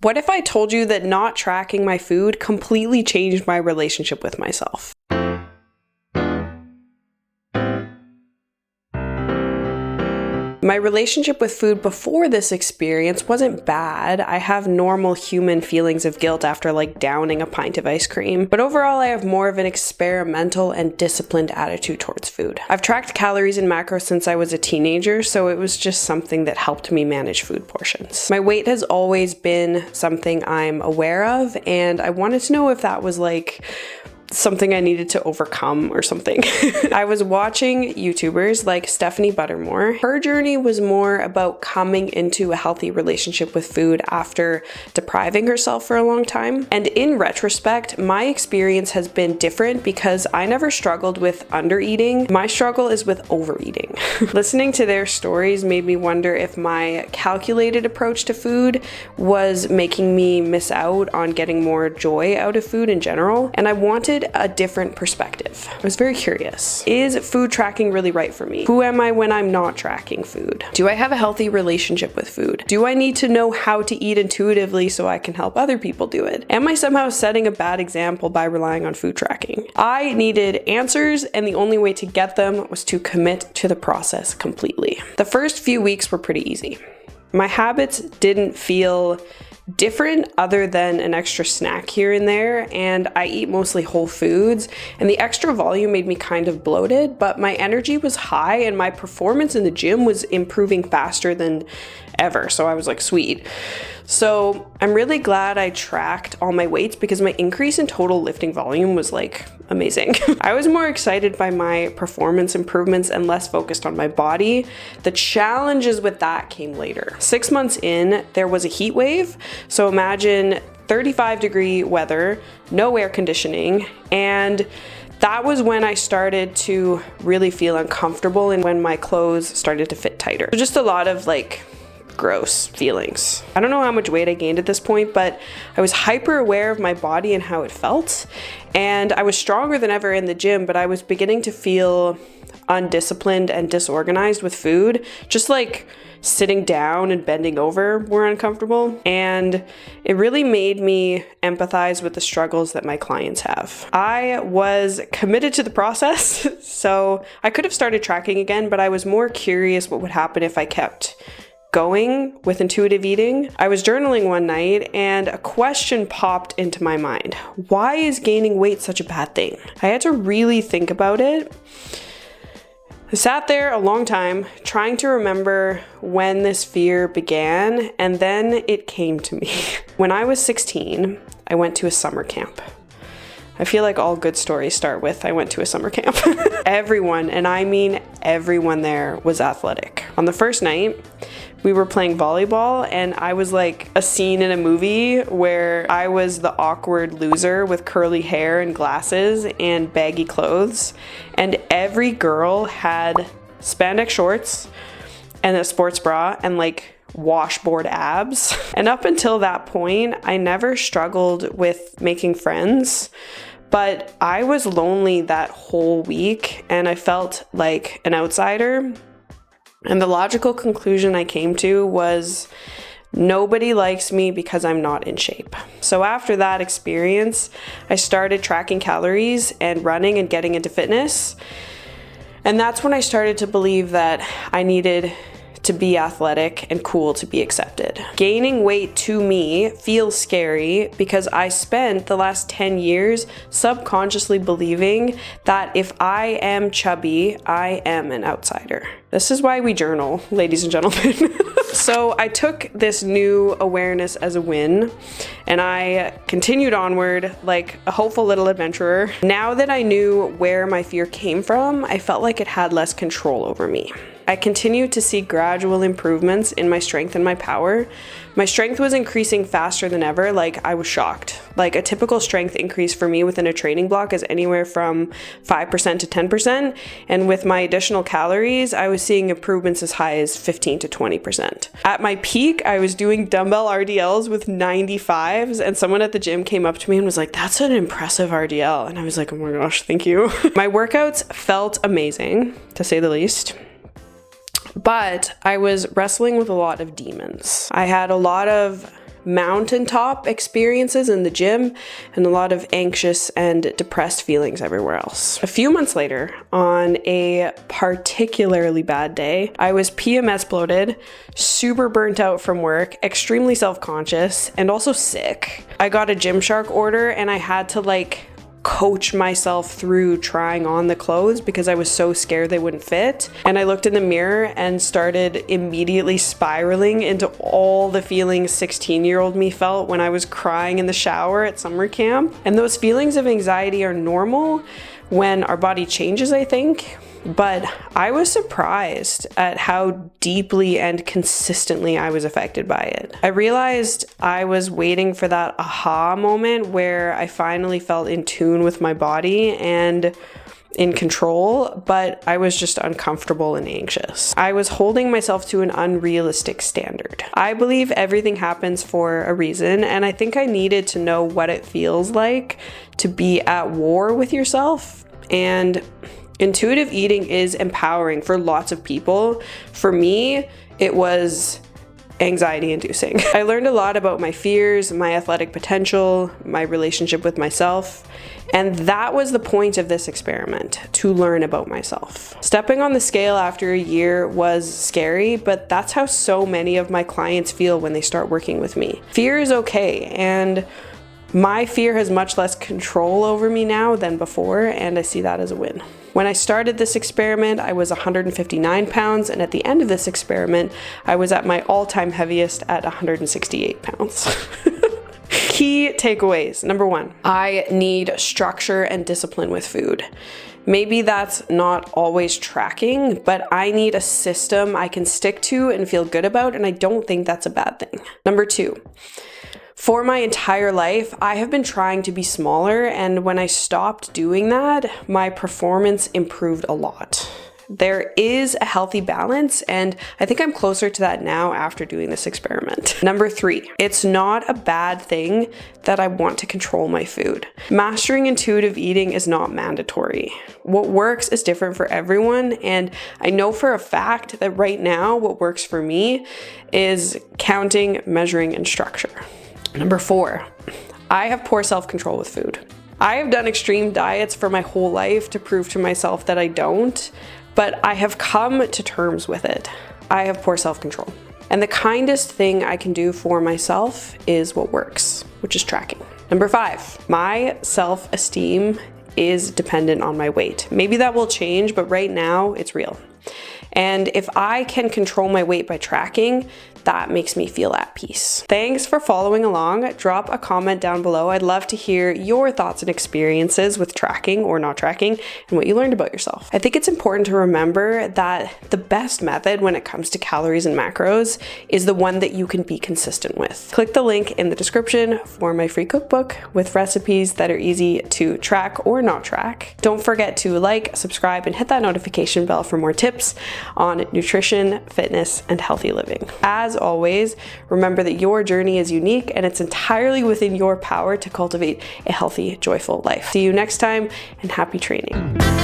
What if I told you that not tracking my food completely changed my relationship with myself? My relationship with food before this experience wasn't bad. I have normal human feelings of guilt after downing a pint of ice cream, but overall I have more of an experimental and disciplined attitude towards food. I've tracked calories and macros since I was a teenager, so it was just something that helped me manage food portions. My weight has always been something I'm aware of, and I wanted to know if that was something I needed to overcome or something. I was watching YouTubers like Stephanie Buttermore. Her journey was more about coming into a healthy relationship with food after depriving herself for a long time. And in retrospect, my experience has been different because I never struggled with undereating. My struggle is with overeating. Listening to their stories made me wonder if my calculated approach to food was making me miss out on getting more joy out of food in general. And I wanted a different perspective. I was very curious. Is food tracking really right for me? Who am I when I'm not tracking food? Do I have a healthy relationship with food? Do I need to know how to eat intuitively so I can help other people do it? Am I somehow setting a bad example by relying on food tracking? I needed answers, and the only way to get them was to commit to the process completely. The first few weeks were pretty easy. My habits didn't feel different other than an extra snack here and there, and I eat mostly whole foods, and the extra volume made me kind of bloated, but my energy was high and my performance in the gym was improving faster than ever, so I was sweet. So I'm really glad I tracked all my weights because my increase in total lifting volume was amazing. I was more excited by my performance improvements and less focused on my body. The challenges with that came later. 6 months in, there was a heat wave. So imagine 35-degree weather, no air conditioning, and that was when I started to really feel uncomfortable and when my clothes started to fit tighter. So just a lot of gross feelings. I don't know how much weight I gained at this point, but I was hyper aware of my body and how it felt. And I was stronger than ever in the gym, but I was beginning to feel undisciplined and disorganized with food. Just sitting down and bending over were uncomfortable. And it really made me empathize with the struggles that my clients have. I was committed to the process, so I could have started tracking again, but I was more curious what would happen if I kept going with intuitive eating. I was journaling one night and a question popped into my mind. Why is gaining weight such a bad thing? I had to really think about it. I sat there a long time trying to remember when this fear began, and then it came to me. When I was 16, I went to a summer camp. I feel like all good stories start with, I went to a summer camp. Everyone, and I mean everyone there, was athletic. On the first night, we were playing volleyball, and I was like a scene in a movie where I was the awkward loser with curly hair and glasses and baggy clothes. And every girl had spandex shorts and a sports bra and washboard abs. And up until that point, I never struggled with making friends, but I was lonely that whole week and I felt like an outsider. And the logical conclusion I came to was nobody likes me because I'm not in shape. So after that experience, I started tracking calories and running and getting into fitness. And that's when I started to believe that I needed to be athletic and cool to be accepted. Gaining weight to me feels scary because I spent the last 10 years subconsciously believing that if I am chubby, I am an outsider. This is why we journal, ladies and gentlemen. So I took this new awareness as a win and I continued onward like a hopeful little adventurer. Now that I knew where my fear came from, I felt like it had less control over me. I continued to see gradual improvements in my strength and my power. My strength was increasing faster than ever. I was shocked. A typical strength increase for me within a training block is anywhere from 5% to 10%. And with my additional calories, I was seeing improvements as high as 15 to 20%. At my peak, I was doing dumbbell RDLs with 95s, and someone at the gym came up to me and was like, "That's an impressive RDL." And I was like, "Oh my gosh, thank you." My workouts felt amazing, to say the least. But I was wrestling with a lot of demons. I had a lot of mountaintop experiences in the gym and a lot of anxious and depressed feelings everywhere else. A few months later, on a particularly bad day, I was PMS bloated, super burnt out from work, extremely self-conscious, and also sick. I got a Gymshark order and I had to coach myself through trying on the clothes because I was so scared they wouldn't fit. And I looked in the mirror and started immediately spiraling into all the feelings 16-year-old me felt when I was crying in the shower at summer camp. And those feelings of anxiety are normal when our body changes, I think. But I was surprised at how deeply and consistently I was affected by it. I realized I was waiting for that aha moment where I finally felt in tune with my body and in control, but I was just uncomfortable and anxious. I was holding myself to an unrealistic standard. I believe everything happens for a reason, and I think I needed to know what it feels like to be at war with yourself. And intuitive eating is empowering for lots of people. For me, it was anxiety inducing. I learned a lot about my fears, my athletic potential, my relationship with myself, and that was the point of this experiment, to learn about myself. Stepping on the scale after a year was scary, but that's how so many of my clients feel when they start working with me. Fear is okay, and my fear has much less control over me now than before, and I see that as a win. When I started this experiment, I was 159 pounds, and at the end of this experiment, I was at my all-time heaviest at 168 pounds. Key takeaways. Number 1, I need structure and discipline with food. Maybe that's not always tracking, but I need a system I can stick to and feel good about, and I don't think that's a bad thing. Number 2, for my entire life, I have been trying to be smaller, and when I stopped doing that, my performance improved a lot. There is a healthy balance, and I think I'm closer to that now after doing this experiment. Number 3, it's not a bad thing that I want to control my food. Mastering intuitive eating is not mandatory. What works is different for everyone, and I know for a fact that right now what works for me is counting, measuring, and structure. Number 4, I have poor self-control with food. I have done extreme diets for my whole life to prove to myself that I don't, but I have come to terms with it. I have poor self-control. And the kindest thing I can do for myself is what works, which is tracking. Number 5, my self-esteem is dependent on my weight. Maybe that will change, but right now it's real. And if I can control my weight by tracking, that makes me feel at peace. Thanks for following along. Drop a comment down below. I'd love to hear your thoughts and experiences with tracking or not tracking and what you learned about yourself. I think it's important to remember that the best method when it comes to calories and macros is the one that you can be consistent with. Click the link in the description for my free cookbook with recipes that are easy to track or not track. Don't forget to like, subscribe, and hit that notification bell for more tips on nutrition, fitness, and healthy living. As always, remember that your journey is unique and it's entirely within your power to cultivate a healthy, joyful life. See you next time, and happy training.